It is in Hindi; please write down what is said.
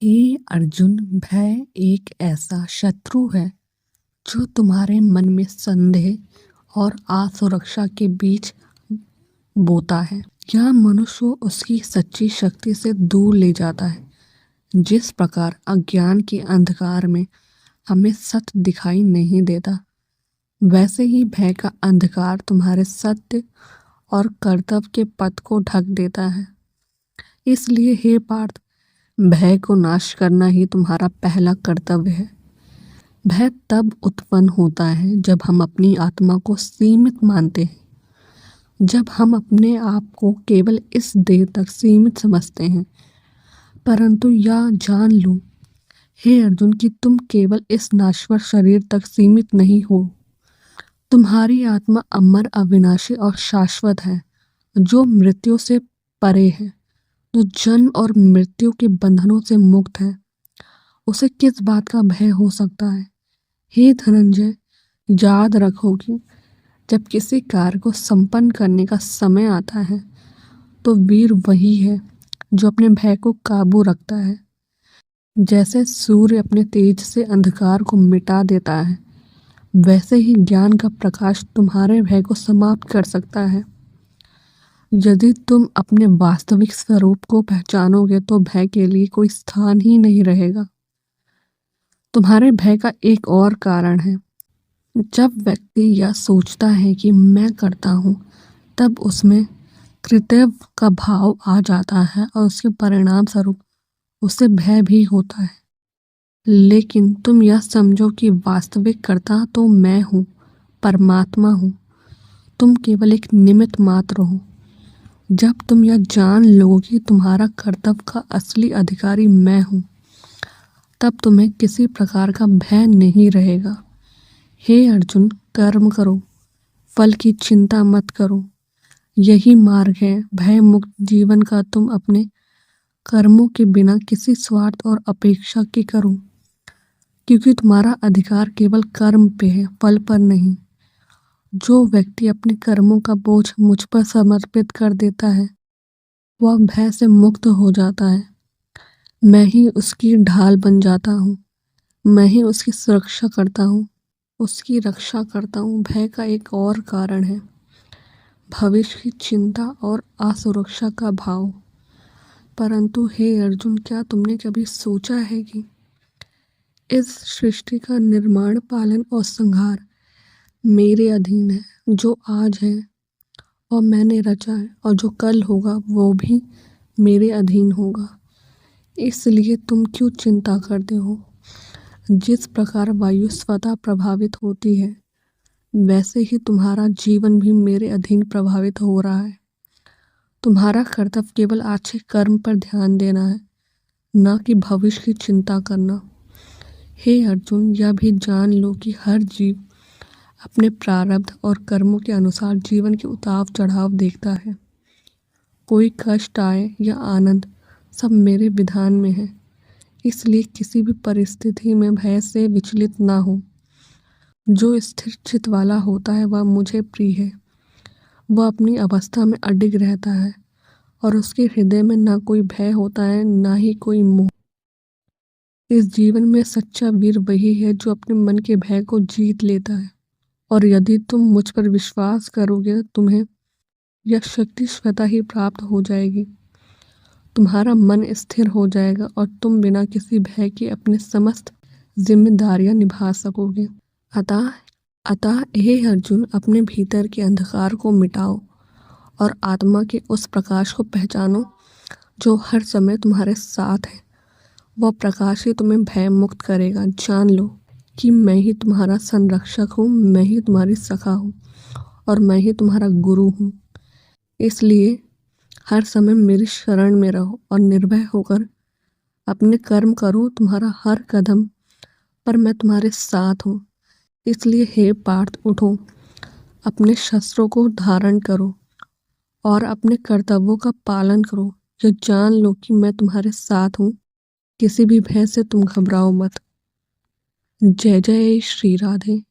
हे अर्जुन, भय एक ऐसा शत्रु है जो तुम्हारे मन में संदेह और असुरक्षा के बीच बोता है। यह मनुष्य को उसकी सच्ची शक्ति से दूर ले जाता है। जिस प्रकार अज्ञान के अंधकार में हमें सत्य दिखाई नहीं देता, वैसे ही भय का अंधकार तुम्हारे सत्य और कर्तव्य के पथ को ढक देता है। इसलिए हे पार्थ, भय को नाश करना ही तुम्हारा पहला कर्तव्य है। भय तब उत्पन्न होता है जब हम अपनी आत्मा को सीमित मानते हैं, जब हम अपने आप को केवल इस देह तक सीमित समझते हैं। परंतु यह जान लो हे अर्जुन कि तुम केवल इस नश्वर शरीर तक सीमित नहीं हो। तुम्हारी आत्मा अमर, अविनाशी और शाश्वत है, जो मृत्यु से परे है, जो जन्म और मृत्यु के बंधनों से मुक्त है। उसे किस बात का भय हो सकता है? हे धनंजय, याद रखो कि जब किसी कार्य को संपन्न करने का समय आता है, तो वीर वही है जो अपने भय को काबू रखता है। जैसे सूर्य अपने तेज से अंधकार को मिटा देता है, वैसे ही ज्ञान का प्रकाश तुम्हारे भय को समाप्त कर सकता है। यदि तुम अपने वास्तविक स्वरूप को पहचानोगे तो भय के लिए कोई स्थान ही नहीं रहेगा। तुम्हारे भय का एक और कारण है। जब व्यक्ति यह सोचता है कि मैं करता हूँ, तब उसमें कृतज्ञ का भाव आ जाता है और उसके परिणाम स्वरूप उसे भय भी होता है। लेकिन तुम यह समझो कि वास्तविक कर्ता तो मैं हूँ, परमात्मा हूँ। तुम केवल एक निमित्त मात्र हो। जब तुम यह जान लोगे कि तुम्हारा कर्तव्य का असली अधिकारी मैं हूँ, तब तुम्हें किसी प्रकार का भय नहीं रहेगा। हे अर्जुन, कर्म करो, फल की चिंता मत करो। यही मार्ग है भय मुक्त जीवन का। तुम अपने कर्मों के बिना किसी स्वार्थ और अपेक्षा के करो, क्योंकि तुम्हारा अधिकार केवल कर्म पे है, फल पर नहीं। जो व्यक्ति अपने कर्मों का बोझ मुझ पर समर्पित कर देता है, वह भय से मुक्त हो जाता है। मैं ही उसकी ढाल बन जाता हूँ, मैं ही उसकी सुरक्षा करता हूँ, उसकी रक्षा करता हूँ। भय का एक और कारण है भविष्य की चिंता और असुरक्षा का भाव। परंतु हे अर्जुन, क्या तुमने कभी सोचा है कि इस सृष्टि का निर्माण, पालन और संहार मेरे अधीन है? जो आज है और मैंने रचा है, और जो कल होगा वो भी मेरे अधीन होगा। इसलिए तुम क्यों चिंता करते हो? जिस प्रकार वायु स्वतः प्रभावित होती है, वैसे ही तुम्हारा जीवन भी मेरे अधीन प्रभावित हो रहा है। तुम्हारा कर्तव्य केवल अच्छे कर्म पर ध्यान देना है, न कि भविष्य की चिंता करना। हे अर्जुन, यह भी जान लो कि हर जीव अपने प्रारब्ध और कर्मों के अनुसार जीवन के उतार चढ़ाव देखता है। कोई कष्ट आए या आनंद, सब मेरे विधान में है। इसलिए किसी भी परिस्थिति में भय से विचलित ना हो। जो स्थिर चित्त वाला होता है वह मुझे प्रिय है। वह अपनी अवस्था में अडिग रहता है और उसके हृदय में ना कोई भय होता है, ना ही कोई मोह। इस जीवन में सच्चा वीर वही है जो अपने मन के भय को जीत लेता है। और यदि तुम मुझ पर विश्वास करोगे, तुम्हें यह शक्ति स्वतः ही प्राप्त हो जाएगी। तुम्हारा मन स्थिर हो जाएगा और तुम बिना किसी भय के अपने समस्त जिम्मेदारियां निभा सकोगे। अतः अतः हे अर्जुन, अपने भीतर के अंधकार को मिटाओ और आत्मा के उस प्रकाश को पहचानो जो हर समय तुम्हारे साथ है। वह प्रकाश ही तुम्हें भय मुक्त करेगा। जान लो कि मैं ही तुम्हारा संरक्षक हूँ, मैं ही तुम्हारी सखा हूँ और मैं ही तुम्हारा गुरु हूँ। इसलिए हर समय मेरी शरण में रहो और निर्भय होकर अपने कर्म करो। तुम्हारा हर कदम पर मैं तुम्हारे साथ हूँ। इसलिए हे पार्थ, उठो, अपने शस्त्रों को धारण करो और अपने कर्तव्यों का पालन करो। यह जान लो कि मैं तुम्हारे साथ हूँ। किसी भी भय से तुम घबराओ मत। जय जय श्री राधे।